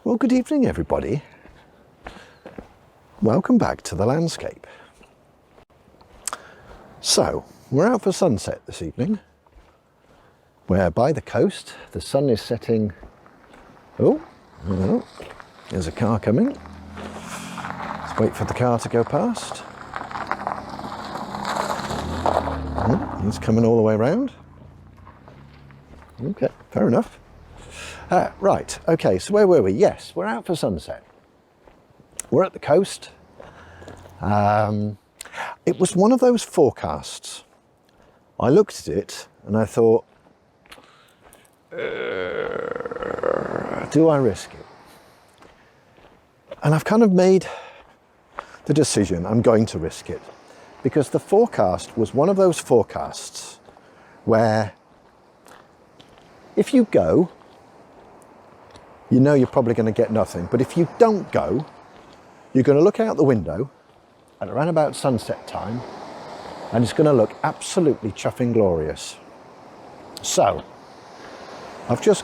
Well, good evening, everybody. Welcome back to the landscape. So, we're out for sunset this evening. We're by the coast. The sun is setting. Oh, there's a car coming. Let's wait for the car to go past. He's coming all the way around. Okay, fair enough. Right, okay, so where were we? Yes, we're out for sunset. We're at the coast. It was one of those forecasts. I looked at it and I thought, do I risk it? And I've kind of made the decision I'm going to risk it, because the forecast was one of those forecasts where if you go, you know you're probably going to get nothing. But if you don't go, you're going to look out the window at around about sunset time and it's going to look absolutely chuffing glorious. So I'm just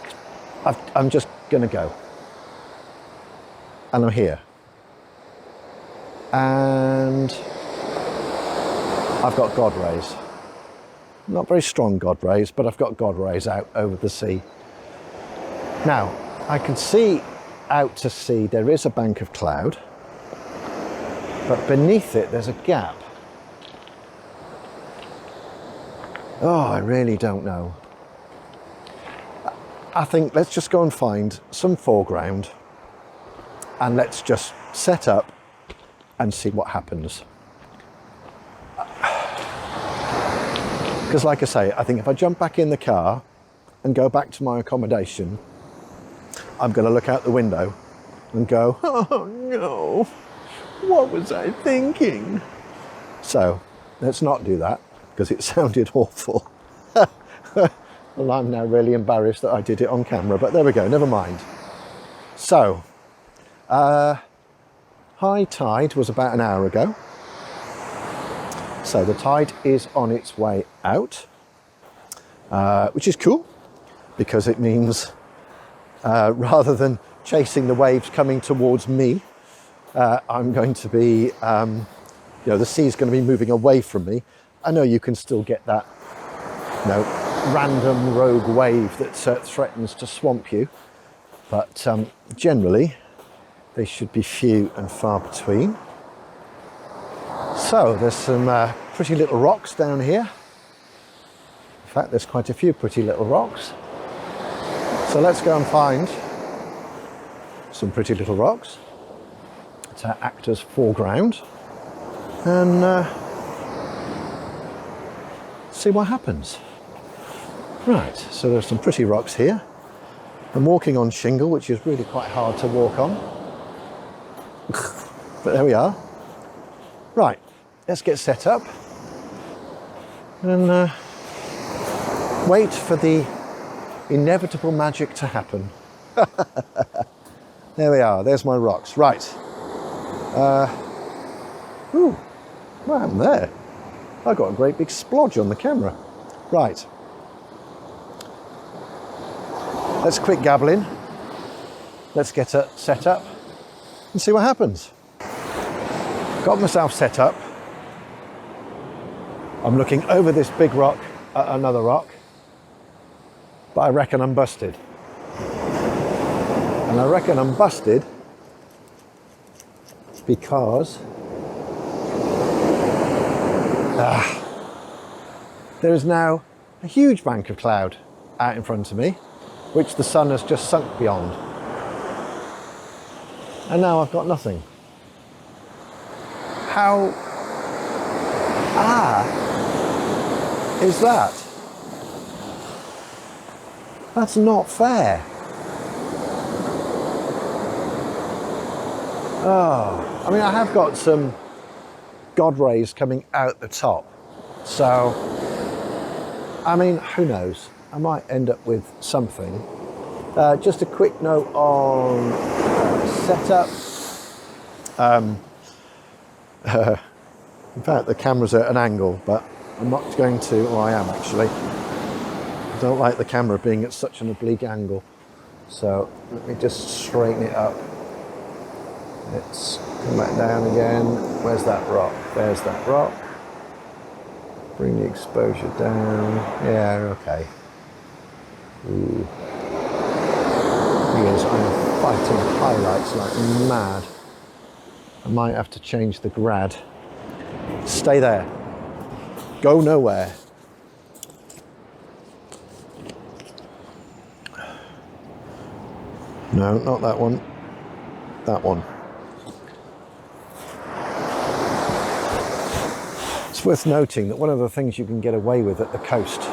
going to go. And I'm here. And I've got God rays. Not very strong God rays, but I've got God rays out over the sea. Now, I can see out to sea there is a bank of cloud, but beneath it there's a gap. Oh, I really don't know. I think let's just go and find some foreground and let's just set up and see what happens. Because like I say, I think if I jump back in the car and go back to my accommodation, I'm going to look out the window and go, oh no, what was I thinking? So let's not do that, because it sounded awful. Well, I'm now really embarrassed that I did it on camera, but there we go, never mind. So, high tide was about an hour ago. So the tide is on its way out, which is cool, because it means rather than chasing the waves coming towards me, I'm going to be, the sea's going to be moving away from me. I know you can still get that, random rogue wave that threatens to swamp you, but generally they should be few and far between. So there's some pretty little rocks down here. In fact, there's quite a few pretty little rocks. So let's go and find some pretty little rocks to act as foreground and see what happens. Right, so there's some pretty rocks here. I'm walking on shingle, which is really quite hard to walk on. But there we are. Right, let's get set up and wait for the inevitable magic to happen. There we are, there's my rocks. Right. Ooh, what happened there? I got a great big splodge on the camera. Right. Let's quit gabbling. Let's get set up and see what happens. Got myself set up. I'm looking over this big rock at another rock, but I reckon I'm busted. And I reckon I'm busted because there is now a huge bank of cloud out in front of me, which the sun has just sunk beyond. And now I've got nothing. How is that? That's not fair. Oh, I mean, I have got some God rays coming out the top. So, I mean, who knows? I might end up with something. Just a quick note on setup. In fact, the camera's at an angle, but I'm not going to, or I am actually. I don't like the camera being at such an oblique angle. So let me just straighten it up. Let's come back down again. Where's that rock? There's that rock. Bring the exposure down. Yeah, okay. Ooh. Thing is, I'm fighting highlights like mad. I might have to change the grad. Stay there. Go nowhere. No, not that one. That one. It's worth noting that one of the things you can get away with at the coast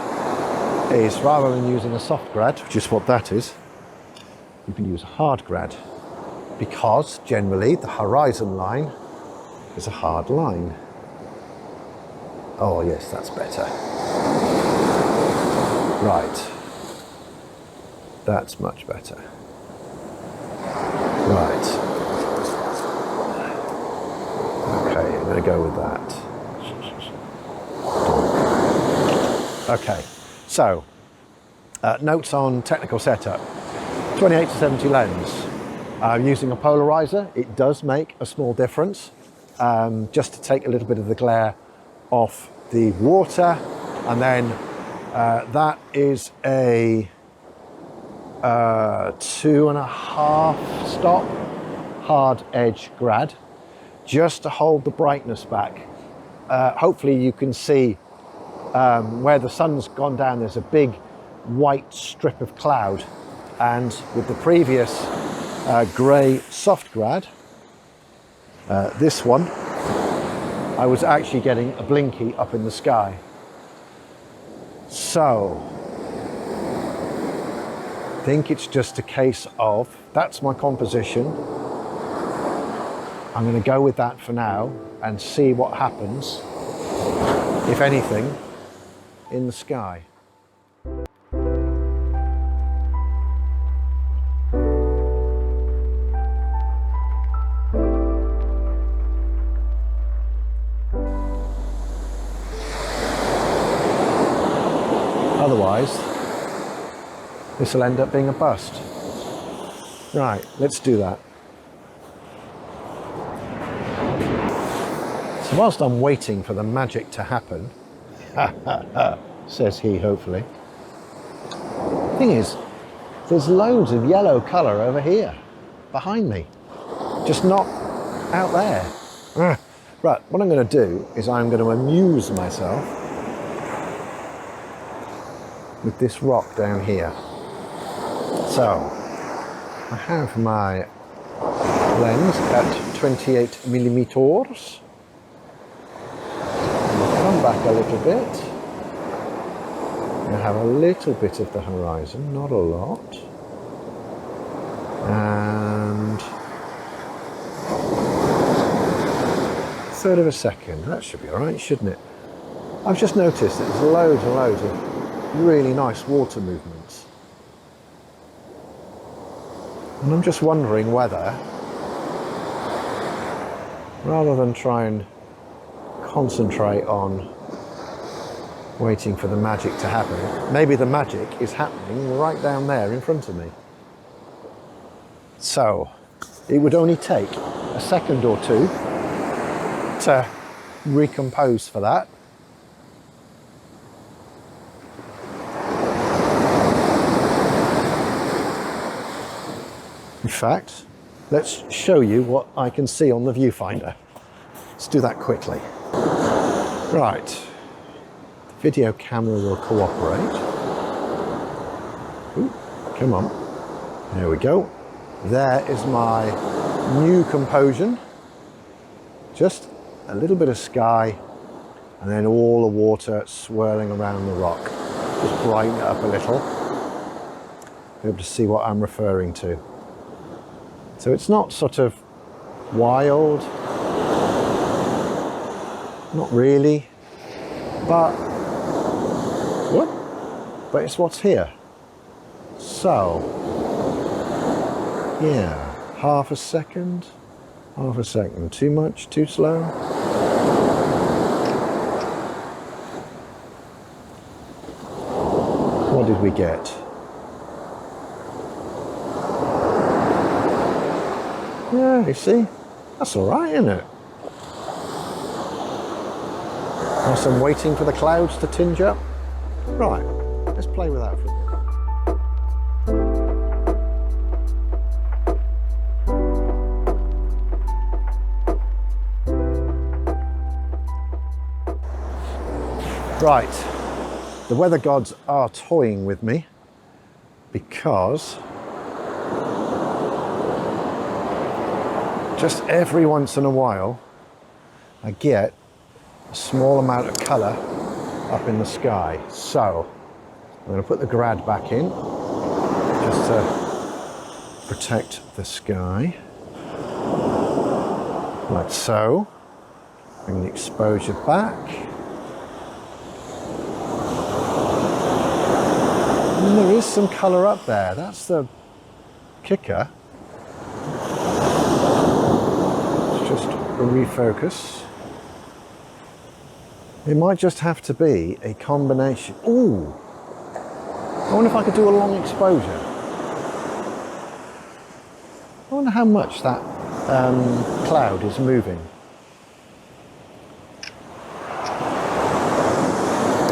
is, rather than using a soft grad, which is what that is, you can use a hard grad, because generally the horizon line is a hard line. Oh yes, that's better. Right. That's much better. Right. Okay, I'm going to go with that. Okay, so notes on technical setup. 28 to 70 lens. Using a polarizer, it does make a small difference, just to take a little bit of the glare off the water. And then that is a 2.5 stop hard edge grad, just to hold the brightness back. Hopefully you can see where the sun's gone down, there's a big white strip of cloud, and with the previous grey soft grad, this one, I was actually getting a blinky up in the sky. So I think it's just a case of, that's my composition. I'm going to go with that for now and see what happens, if anything, in the sky. Otherwise, this will end up being a bust. Right, let's do that. So whilst I'm waiting for the magic to happen, says he, hopefully. Thing is, there's loads of yellow colour over here, behind me, just not out there. Right, what I'm going to do is I'm going to amuse myself with this rock down here. So, I have my lens at 28 millimeters. Come back a little bit. I have a little bit of the horizon, not a lot. And a third of a second. That should be all right, shouldn't it? I've just noticed that there's loads and loads of really nice water movements. And I'm just wondering whether, rather than try and concentrate on waiting for the magic to happen, maybe the magic is happening right down there in front of me. So it would only take a second or two to recompose for that. In fact, let's show you what I can see on the viewfinder. Let's do that quickly. Right, the video camera will cooperate. Ooh, come on, there we go. There is my new composition. Just a little bit of sky and then all the water swirling around the rock. Just brighten it up a little. Be able to see what I'm referring to. So it's not sort of wild, not really, but it's what's here. So, yeah, half a second, too much, too slow. What did we get? Yeah, you see, that's all right, isn't it? Whilst I'm waiting for the clouds to tinge up. Right, let's play with that for a bit. Right, the weather gods are toying with me because just every once in a while I get a small amount of colour up in the sky. So I'm going to put the grad back in just to protect the sky, like so. Bring the exposure back. And there is some colour up there, that's the kicker. Let's just refocus. It might just have to be a combination. Ooh! I wonder if I could do a long exposure. I wonder how much that cloud is moving.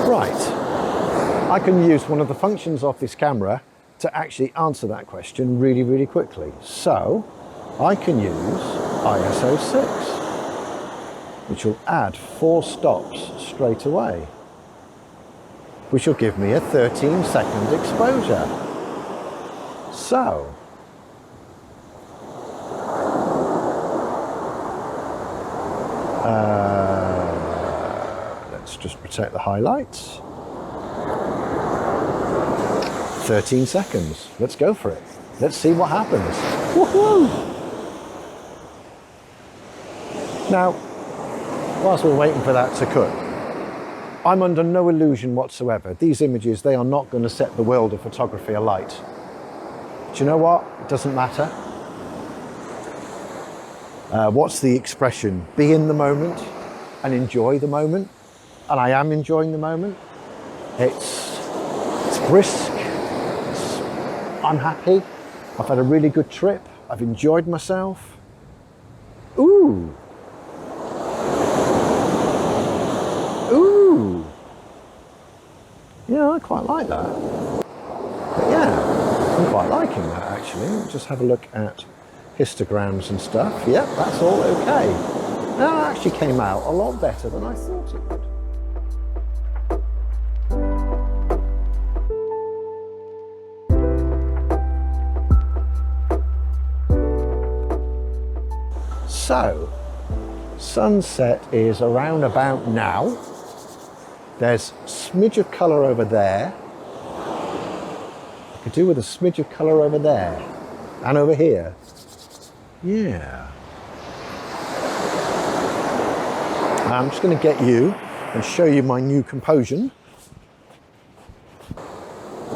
Right. I can use one of the functions of this camera to actually answer that question really, really quickly. So I can use ISO 6, which will add 4 stops straight away, which will give me a 13-second exposure. So let's just protect the highlights. 13 seconds. Let's go for it. Let's see what happens. Woohoo! Now, whilst we're waiting for that to cook, I'm under no illusion whatsoever. These images, they are not going to set the world of photography alight. Do you know what? It doesn't matter. What's the expression? Be in the moment and enjoy the moment. And I am enjoying the moment. It's brisk. I'm happy. I've had a really good trip. I've enjoyed myself. Ooh. Ooh. Yeah, I quite like that. But yeah, I'm quite liking that actually. Let's just have a look at histograms and stuff. Yep, that's all okay. That actually came out a lot better than I thought it would. So, sunset is around about now. There's a smidge of colour over there. I could do with a smidge of colour over there and over here. Yeah. I'm just going to get you and show you my new composition.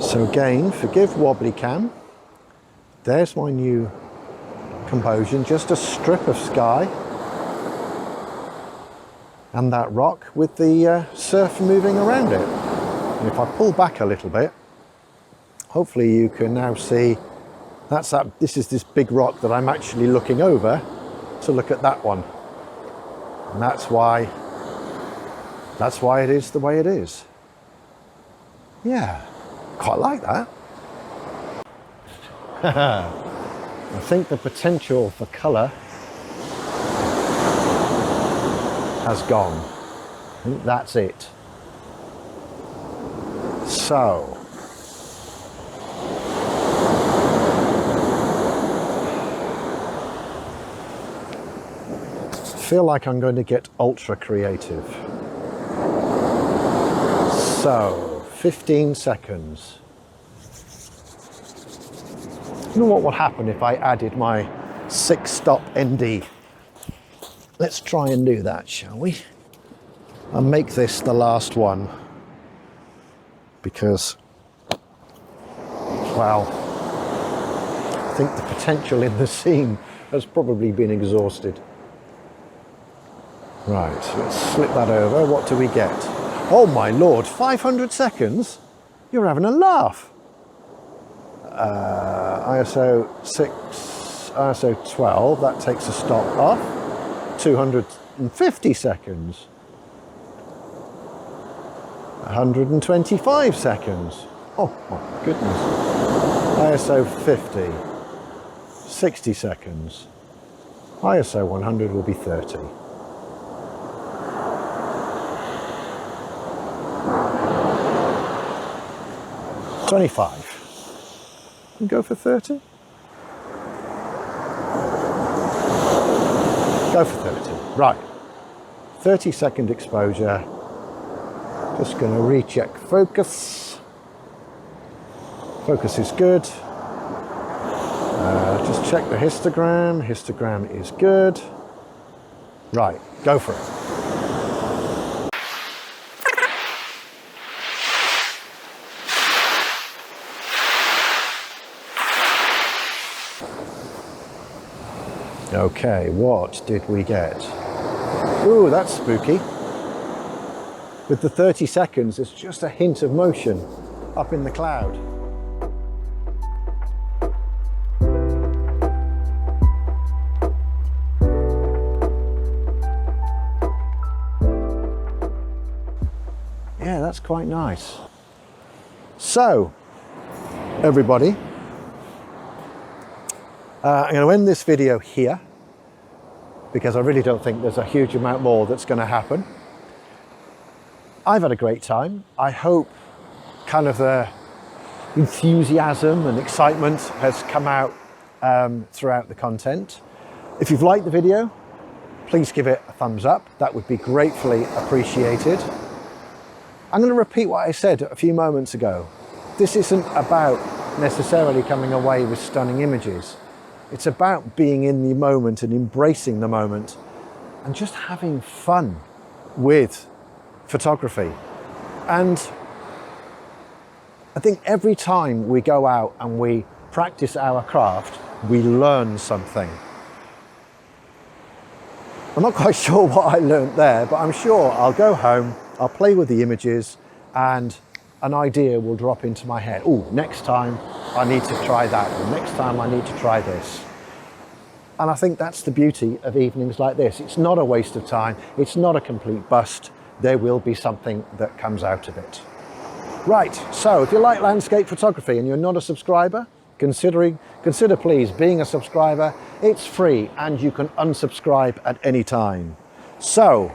So again, forgive wobbly cam. There's my new composition, just a strip of sky and that rock with the surf moving around it. And if I pull back a little bit, hopefully you can now see this is this big rock that I'm actually looking over to look at that one. And that's why it is the way it is. Yeah, quite like that. I think the potential for colour has gone. I think that's it. So, I feel like I'm going to get ultra creative. So, 15 seconds. You know what would happen if I added my 6-stop ND? Let's try and do that, shall we? I'll make this the last one because, well, I think the potential in the scene has probably been exhausted. Right, let's slip that over. What do we get? Oh my lord, 500 seconds? You're having a laugh. ISO 6, ISO 12, that takes a stop off. 250 seconds. 125 seconds. Oh my goodness. ISO 50. 60 seconds. ISO 100 will be 30. $25. And go for 30? Go for 30. Right. 30-second exposure. Just going to recheck focus. Focus is good. Just check the histogram. Histogram is good. Right, go for it. Okay, what did we get? Ooh, that's spooky. With the 30 seconds, it's just a hint of motion up in the cloud. Yeah, that's quite nice. So, everybody, I'm going to end this video here because I really don't think there's a huge amount more that's going to happen. I've had a great time. I hope kind of the enthusiasm and excitement has come out throughout the content. If you've liked the video, please give it a thumbs up. That would be gratefully appreciated. I'm going to repeat what I said a few moments ago. This isn't about necessarily coming away with stunning images. It's about being in the moment and embracing the moment and just having fun with photography. And I think every time we go out and we practice our craft, we learn something. I'm not quite sure what I learned there, but I'm sure I'll go home, I'll play with the images, and an idea will drop into my head. Oh, next time I need to try that, or next time I need to try this. And I think that's the beauty of evenings like this. It's not a waste of time, it's not a complete bust. There will be something that comes out of it. Right, so if you like landscape photography and you're not a subscriber, consider please being a subscriber. It's free and you can unsubscribe at any time. So,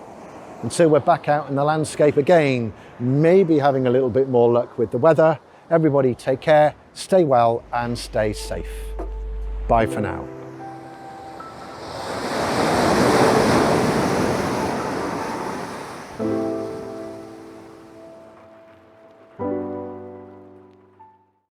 until we're back out in the landscape again, maybe having a little bit more luck with the weather, everybody take care, stay well and stay safe. Bye for now.